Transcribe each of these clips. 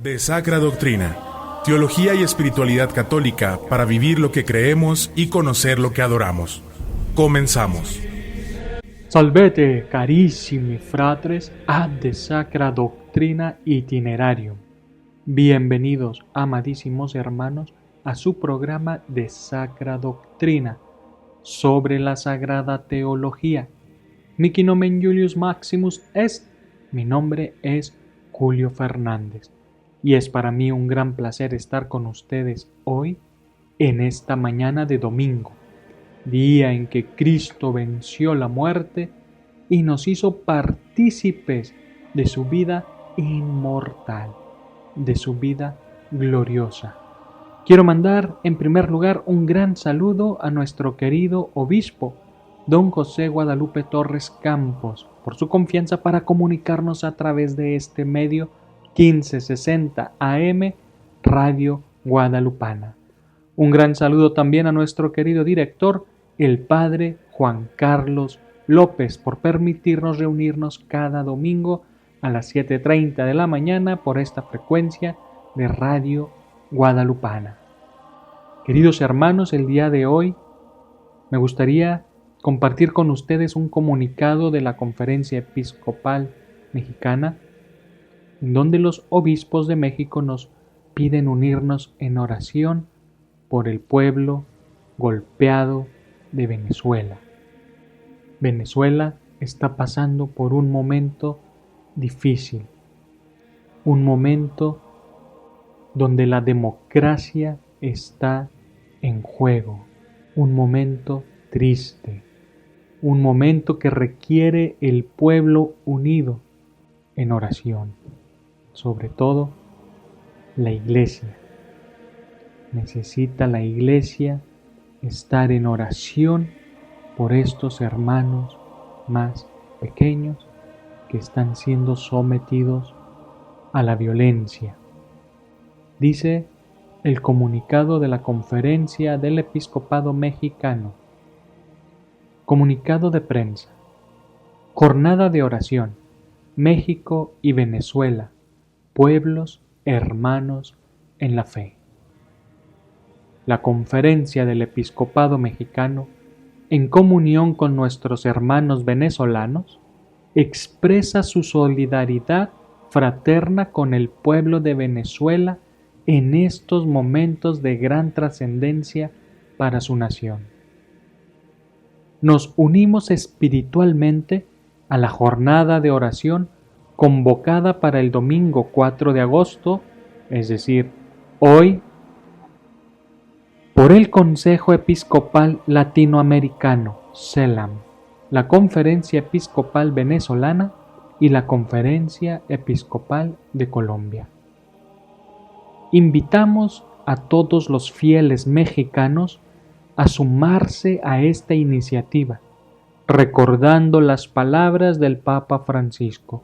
De Sacra Doctrina, teología y espiritualidad católica para vivir lo que creemos y conocer lo que adoramos. Comenzamos. Salvete, carissimi fratres, ad de Sacra Doctrina Itinerarium. Bienvenidos, amadísimos hermanos, a su programa de Sacra Doctrina sobre la Sagrada Teología. Mihi nomen Julius Maximus est. Mi nombre es Julio Fernández. Y es para mí un gran placer estar con ustedes hoy, en esta mañana de domingo, día en que Cristo venció la muerte y nos hizo partícipes de su vida inmortal, de su vida gloriosa. Quiero mandar en primer lugar un gran saludo a nuestro querido obispo, don José Guadalupe Torres Campos, por su confianza para comunicarnos a través de este medio 1560 AM Radio Guadalupana. Un gran saludo también a nuestro querido director, el padre Juan Carlos López, por permitirnos reunirnos cada domingo a las 7:30 de la mañana por esta frecuencia de Radio Guadalupana. Queridos hermanos, el día de hoy me gustaría compartir con ustedes un comunicado de la Conferencia Episcopal Mexicana, en donde los obispos de México nos piden unirnos en oración por el pueblo golpeado de Venezuela. Venezuela está pasando por un momento difícil, un momento donde la democracia está en juego, un momento triste, un momento que requiere el pueblo unido en oración. Sobre todo, la Iglesia. Necesita la Iglesia estar en oración por estos hermanos más pequeños que están siendo sometidos a la violencia. Dice el comunicado de la Conferencia del Episcopado Mexicano. Comunicado de prensa. Jornada de oración. México y Venezuela. Pueblos hermanos en la fe. La Conferencia del Episcopado Mexicano, en comunión con nuestros hermanos venezolanos, expresa su solidaridad fraterna con el pueblo de Venezuela en estos momentos de gran trascendencia para su nación. Nos unimos espiritualmente a la jornada de oración convocada para el domingo 4 de agosto, es decir, hoy, por el Consejo Episcopal Latinoamericano, CELAM, la Conferencia Episcopal Venezolana y la Conferencia Episcopal de Colombia. Invitamos a todos los fieles mexicanos a sumarse a esta iniciativa, recordando las palabras del Papa Francisco.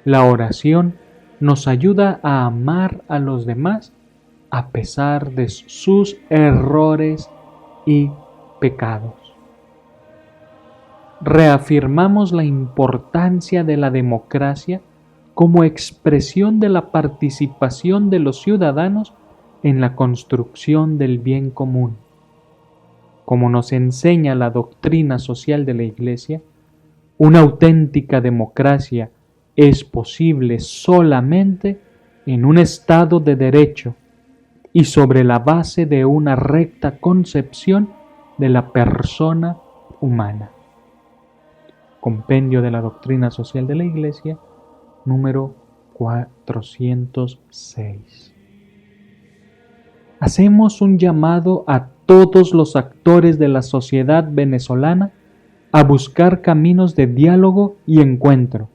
La oración nos ayuda a amar a los demás a pesar de sus errores y pecados. Reafirmamos la importancia de la democracia como expresión de la participación de los ciudadanos en la construcción del bien común. Como nos enseña la doctrina social de la Iglesia, una auténtica democracia es posible solamente en un Estado de derecho y sobre la base de una recta concepción de la persona humana. Compendio de la Doctrina Social de la Iglesia, número 406. Hacemos un llamado a todos los actores de la sociedad venezolana a buscar caminos de diálogo y encuentro,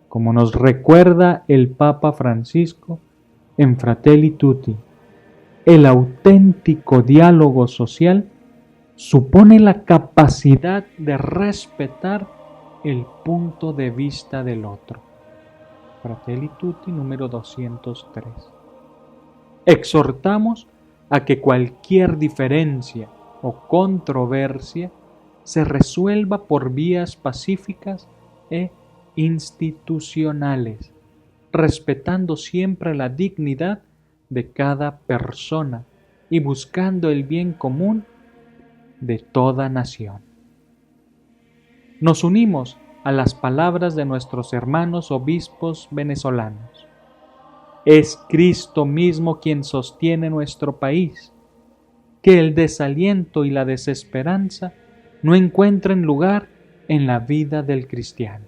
como nos recuerda el Papa Francisco en Fratelli Tutti. El auténtico diálogo social supone la capacidad de respetar el punto de vista del otro. Fratelli Tutti, número 203. Exhortamos a que cualquier diferencia o controversia se resuelva por vías pacíficas e institucionales, respetando siempre la dignidad de cada persona y buscando el bien común de toda nación. Nos unimos a las palabras de nuestros hermanos obispos venezolanos. Es Cristo mismo quien sostiene nuestro país. Que el desaliento y la desesperanza no encuentren lugar en la vida del cristiano.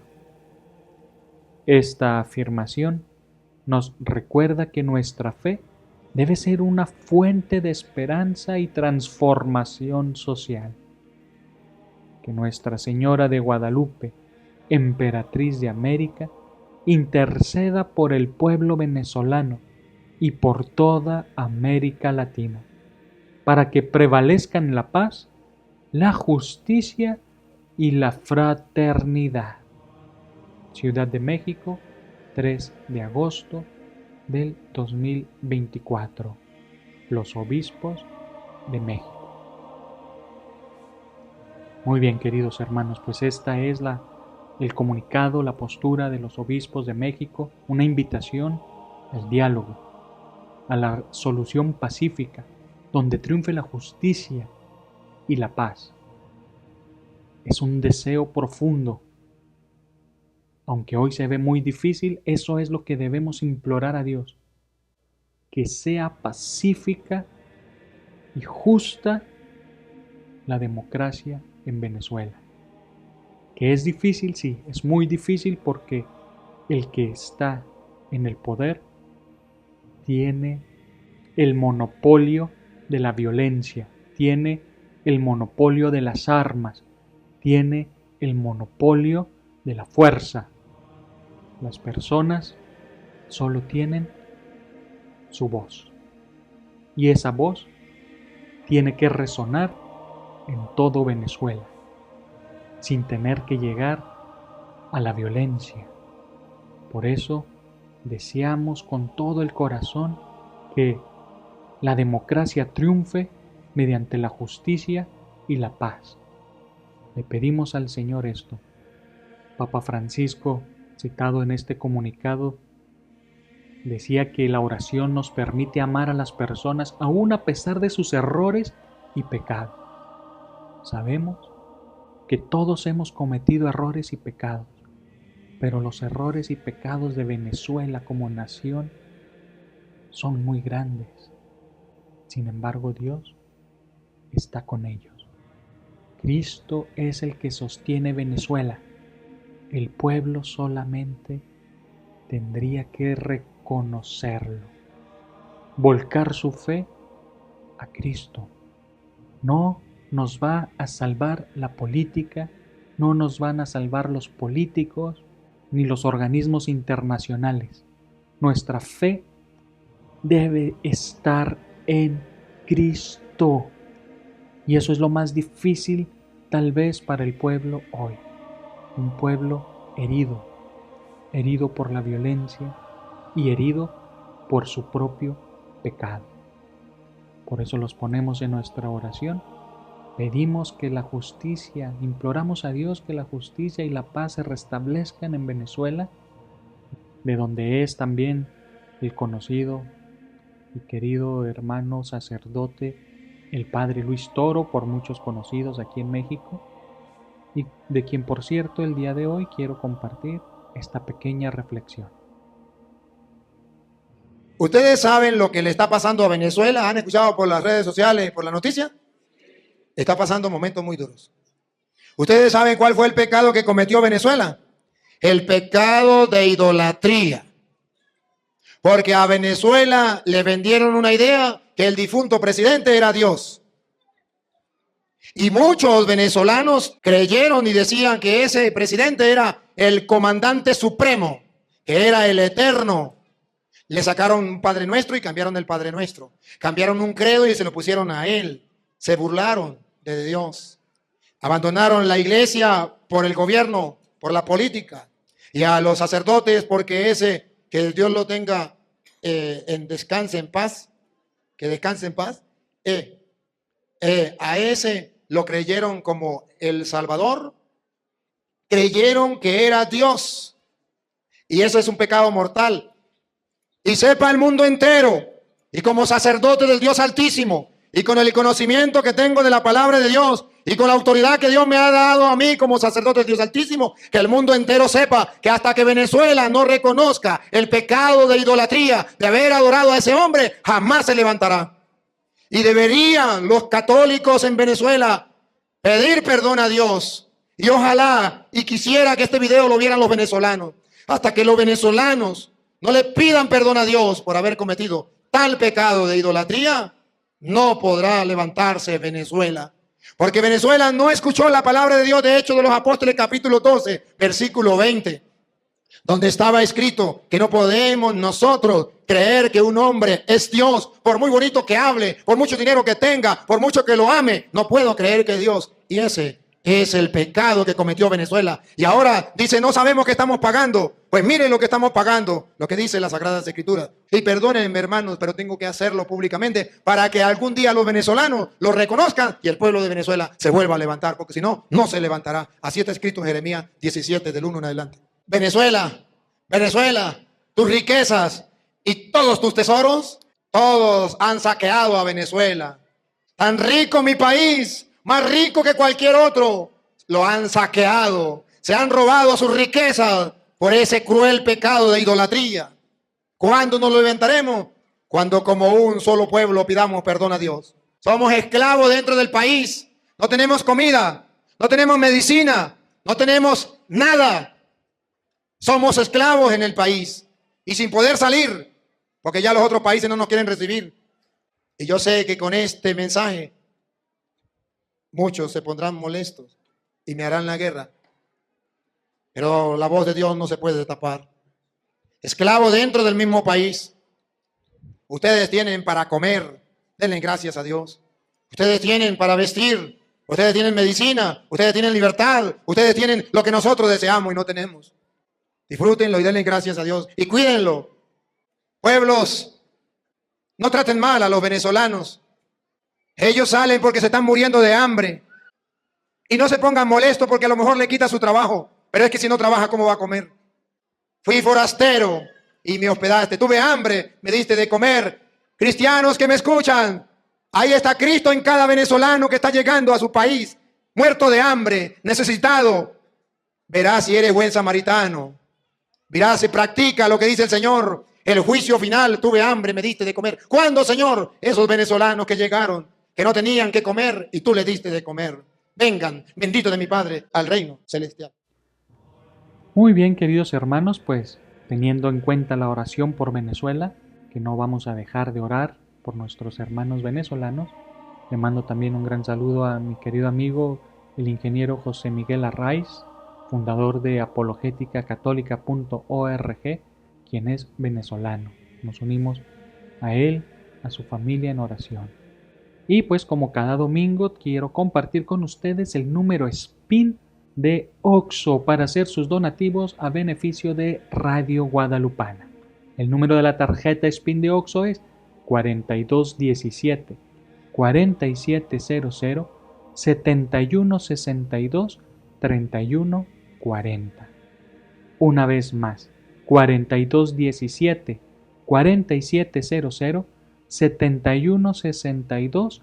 Esta afirmación nos recuerda que nuestra fe debe ser una fuente de esperanza y transformación social. Que Nuestra Señora de Guadalupe, emperatriz de América, interceda por el pueblo venezolano y por toda América Latina, para que prevalezcan la paz, la justicia y la fraternidad. Ciudad de México, 3 de agosto del 2024. Los obispos de México. Muy bien, queridos hermanos, pues esta es el comunicado, la postura de los obispos de México, una invitación al diálogo, a la solución pacífica, donde triunfe la justicia y la paz. Es un deseo profundo. Aunque hoy se ve muy difícil, eso es lo que debemos implorar a Dios. Que sea pacífica y justa la democracia en Venezuela. Que es difícil, sí, es muy difícil porque el que está en el poder tiene el monopolio de la violencia, tiene el monopolio de las armas, tiene el monopolio de la fuerza. Las personas solo tienen su voz. Y esa voz tiene que resonar en todo Venezuela, sin tener que llegar a la violencia. Por eso deseamos con todo el corazón que la democracia triunfe mediante la justicia y la paz. Le pedimos al Señor esto. Papa Francisco, citado en este comunicado, decía que la oración nos permite amar a las personas aún a pesar de sus errores y pecados. Sabemos que todos hemos cometido errores y pecados, pero los errores y pecados de Venezuela como nación son muy grandes. Sin embargo, Dios está con ellos. Cristo es el que sostiene Venezuela. El pueblo solamente tendría que reconocerlo, volcar su fe a Cristo. No nos va a salvar la política, no nos van a salvar los políticos ni los organismos internacionales. Nuestra fe debe estar en Cristo. Y eso es lo más difícil tal vez para el pueblo hoy. Un pueblo herido por la violencia y herido por su propio pecado. Por eso los ponemos en nuestra oración. Pedimos que la justicia, imploramos a Dios que la justicia y la paz se restablezcan en Venezuela, de donde es también el conocido y querido hermano sacerdote, el padre Luis Toro, por muchos conocidos aquí en México, y de quien, por cierto, el día de hoy quiero compartir esta pequeña reflexión. ¿Ustedes saben lo que le está pasando a Venezuela? ¿Han escuchado por las redes sociales, por la noticia? Está pasando momentos muy duros. ¿Ustedes saben cuál fue el pecado que cometió Venezuela? El pecado de idolatría. Porque a Venezuela le vendieron una idea que el difunto presidente era Dios. Y muchos venezolanos creyeron y decían que ese presidente era el comandante supremo, que era el eterno. Le sacaron un Padre Nuestro y cambiaron el Padre Nuestro. Cambiaron un credo y se lo pusieron a él. Se burlaron de Dios. Abandonaron la iglesia por el gobierno, por la política. Y a los sacerdotes porque que Dios lo tenga descanse en paz. Que descanse en paz. A ese lo creyeron como el Salvador. Creyeron que era Dios. Y eso es un pecado mortal. y sepa el mundo entero, y como sacerdote del Dios Altísimo, y con el conocimiento que tengo de la palabra de Dios, y con la autoridad que Dios me ha dado a mí como sacerdote del Dios Altísimo, que el mundo entero sepa que hasta que Venezuela no reconozca el pecado de idolatría, de haber adorado a ese hombre, jamás se levantará. Y deberían los católicos en Venezuela pedir perdón a Dios. Y ojalá y quisiera que este video lo vieran los venezolanos. Hasta que los venezolanos no le pidan perdón a Dios por haber cometido tal pecado de idolatría, no podrá levantarse Venezuela. Porque Venezuela no escuchó la palabra de Dios. De Hechos de los Apóstoles, capítulo 12, versículo 20. Donde estaba escrito que no podemos nosotros creer que un hombre es Dios, por muy bonito que hable, por mucho dinero que tenga, por mucho que lo ame. No puedo creer que es Dios. Y ese es el pecado que cometió Venezuela. Y ahora dice, no sabemos qué estamos pagando. Pues miren lo que estamos pagando, lo que dice las Sagradas Escrituras. Y perdónenme, hermanos, pero tengo que hacerlo públicamente para que algún día los venezolanos lo reconozcan y el pueblo de Venezuela se vuelva a levantar, porque si no, no se levantará. Así está escrito en Jeremías 17, del 1 en adelante. Venezuela, Venezuela, tus riquezas y todos tus tesoros, todos han saqueado a Venezuela. Tan rico mi país, más rico que cualquier otro, lo han saqueado. Se han robado sus riquezas por ese cruel pecado de idolatría. ¿Cuándo nos lo levantaremos? Cuando como un solo pueblo pidamos perdón a Dios. Somos esclavos dentro del país. No tenemos comida, no tenemos medicina, no tenemos nada. Somos esclavos en el país y sin poder salir, porque ya los otros países no nos quieren recibir. Y yo sé que con este mensaje muchos se pondrán molestos y me harán la guerra. Pero la voz de Dios no se puede tapar. Esclavos dentro del mismo país. Ustedes tienen para comer, denle gracias a Dios. Ustedes tienen para vestir, ustedes tienen medicina, ustedes tienen libertad, ustedes tienen lo que nosotros deseamos y no tenemos. Disfrútenlo y denle gracias a Dios y cuídenlo. Pueblos, no traten mal a los venezolanos. Ellos salen porque se están muriendo de hambre. Y no se pongan molestos porque a lo mejor le quita su trabajo. Pero es que si no trabaja, ¿cómo va a comer? Fui forastero y me hospedaste. Tuve hambre, me diste de comer. Cristianos que me escuchan, ahí está Cristo en cada venezolano que está llegando a su país, muerto de hambre, necesitado. Verás si eres buen samaritano. Verás si practica lo que dice el Señor. El juicio final, tuve hambre, me diste de comer. ¿Cuándo, Señor? Esos venezolanos que llegaron, que no tenían que comer y tú les diste de comer. Vengan, bendito de mi Padre, al reino celestial. Muy bien, queridos hermanos, pues teniendo en cuenta la oración por Venezuela, que no vamos a dejar de orar por nuestros hermanos venezolanos, le mando también un gran saludo a mi querido amigo, el ingeniero José Miguel Arraiz, fundador de apologéticacatólica.org, quien es venezolano. Nos unimos a él, a su familia en oración. Y pues como cada domingo quiero compartir con ustedes el número SPIN de OXXO para hacer sus donativos a beneficio de Radio Guadalupana. El número de la tarjeta SPIN de OXXO es 4217 4700 7162 3140. Una vez más, 4217 4700 7162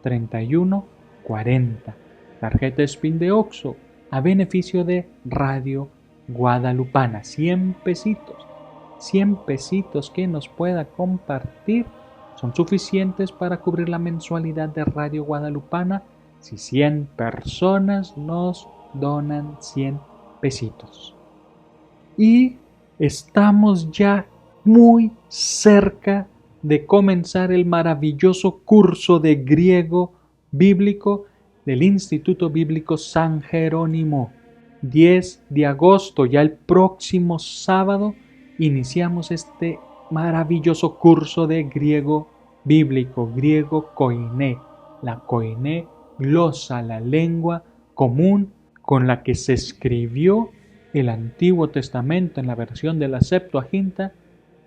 3140. Tarjeta SPIN de OXXO a beneficio de Radio Guadalupana. 100 pesitos que nos pueda compartir son suficientes para cubrir la mensualidad de Radio Guadalupana si 100 personas nos donan 100 pesitos. Y estamos ya muy cerca de comenzar el maravilloso curso de griego bíblico del Instituto Bíblico San Jerónimo. 10 de agosto, ya el próximo sábado, iniciamos este maravilloso curso de griego bíblico, griego koiné. La koiné glosa, la lengua común con la que se escribió el Antiguo Testamento en la versión de la Septuaginta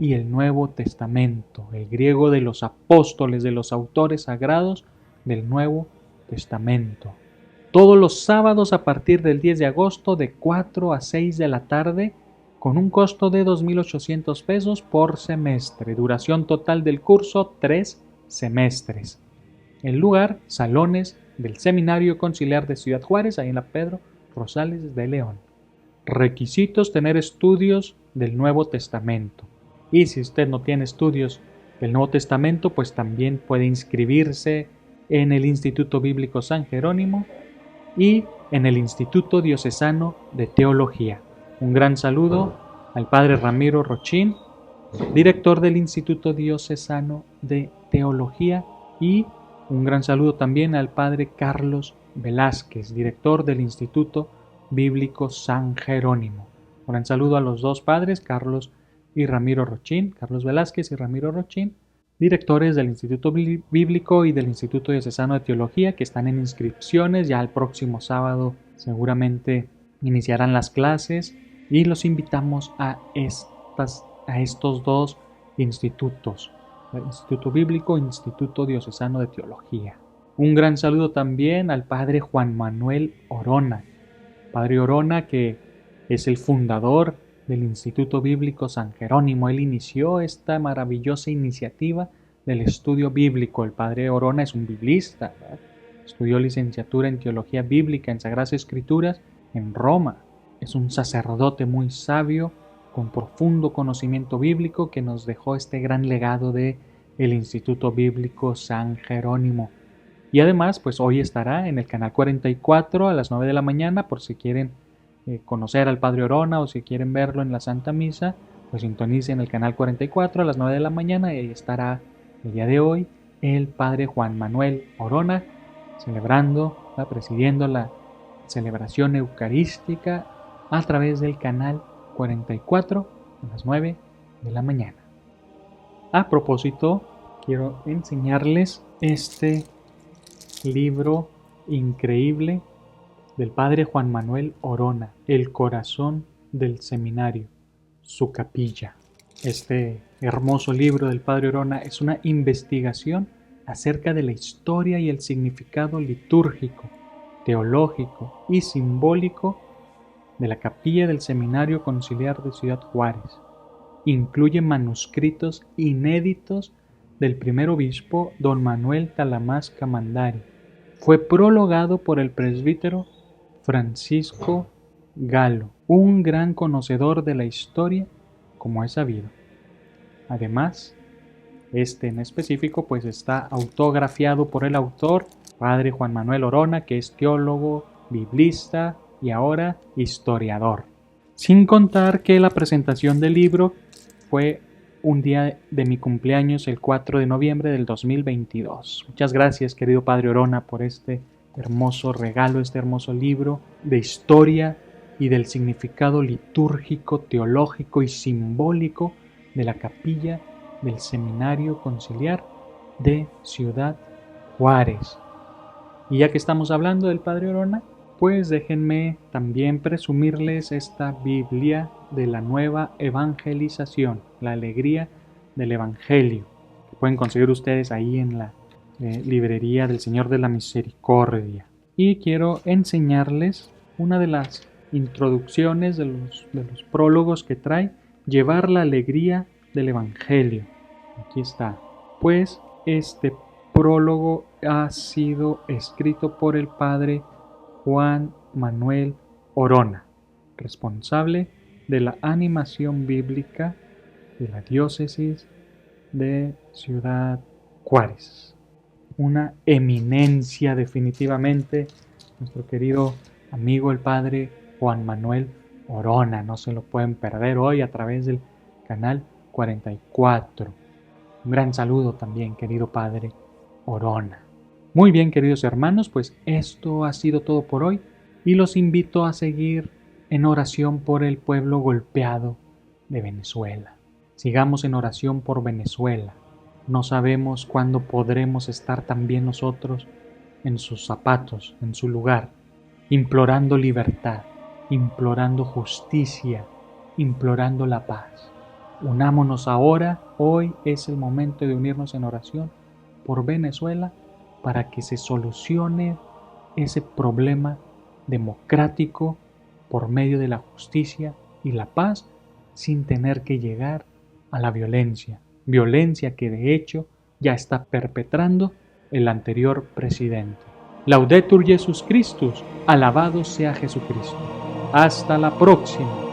y el Nuevo Testamento, el griego de los apóstoles, de los autores sagrados del Nuevo Testamento. Todos los sábados a partir del 10 de agosto de 4 a 6 de la tarde con un costo de 2.800 pesos por semestre. Duración total del curso, 3 semestres. El lugar, salones del Seminario Conciliar de Ciudad Juárez, ahí en la Pedro Rosales de León. Requisitos: tener estudios del Nuevo Testamento. Y si usted no tiene estudios del Nuevo Testamento, pues también puede inscribirse en el Instituto Bíblico San Jerónimo y en el Instituto Diocesano de Teología. Un gran saludo al padre Ramiro Rochín, director del Instituto Diocesano de Teología, y un gran saludo también al padre Carlos Velázquez, director del Instituto Bíblico San Jerónimo. Un gran saludo a los dos padres, Carlos y Ramiro Rochín, Carlos Velázquez y Ramiro Rochín, directores del Instituto Bíblico y del Instituto Diocesano de Teología, que están en inscripciones. Ya el próximo sábado seguramente iniciarán las clases y los invitamos a estos dos institutos, el Instituto Bíblico e Instituto Diocesano de Teología. Un gran saludo también al padre Juan Manuel Orona, padre Orona, que es el fundador del Instituto Bíblico San Jerónimo. Él inició esta maravillosa iniciativa del estudio bíblico. El padre Orona es un biblista, ¿verdad? Estudió licenciatura en Teología Bíblica en Sagradas Escrituras en Roma. Es un sacerdote muy sabio, con profundo conocimiento bíblico, que nos dejó este gran legado de el Instituto Bíblico San Jerónimo. Y además, pues hoy estará en el canal 44 a las 9 de la mañana, por si quieren conocer al padre Orona o si quieren verlo en la Santa Misa, pues sintonicen el canal 44 a las 9 de la mañana y ahí estará el día de hoy el padre Juan Manuel Orona presidiendo la celebración eucarística a través del canal 44 a las 9 de la mañana. A propósito, quiero enseñarles este libro increíble del padre Juan Manuel Orona, El corazón del seminario, su capilla. Este hermoso libro del padre Orona es una investigación acerca de la historia y el significado litúrgico, teológico y simbólico de la capilla del Seminario Conciliar de Ciudad Juárez. Incluye manuscritos inéditos del primer obispo don Manuel Talamás Camandari. Fue prologado por el presbítero Francisco Galo, un gran conocedor de la historia, como es sabido. Además, este en específico pues está autografiado por el autor, padre Juan Manuel Orona, que es teólogo, biblista y ahora historiador. Sin contar que la presentación del libro fue un día de mi cumpleaños, el 4 de noviembre del 2022. Muchas gracias, querido padre Orona, por este hermoso regalo, este hermoso libro de historia y del significado litúrgico, teológico y simbólico de la capilla del Seminario Conciliar de Ciudad Juárez. Y ya que estamos hablando del padre Orona, pues déjenme también presumirles esta Biblia de la Nueva Evangelización, la alegría del Evangelio, que pueden conseguir ustedes ahí en la librería del Señor de la Misericordia. Y quiero enseñarles una de las introducciones de los prólogos que trae, llevar la alegría del Evangelio. Aquí está. Pues este prólogo ha sido escrito por el padre Juan Manuel Orona, responsable de la animación bíblica de la diócesis de Ciudad Juárez. Una eminencia definitivamente, nuestro querido amigo el padre Juan Manuel Orona. No se lo pueden perder hoy a través del canal 44. Un gran saludo también, querido padre Orona. Muy bien, queridos hermanos, pues esto ha sido todo por hoy y los invito a seguir en oración por el pueblo golpeado de Venezuela. Sigamos en oración por Venezuela. No sabemos cuándo podremos estar también nosotros en sus zapatos, en su lugar, implorando libertad, implorando justicia, implorando la paz. Unámonos ahora, hoy es el momento de unirnos en oración por Venezuela para que se solucione ese problema democrático por medio de la justicia y la paz sin tener que llegar a la violencia, violencia que de hecho ya está perpetrando el anterior presidente. Laudetur Jesus Christus, alabado sea Jesucristo. Hasta la próxima.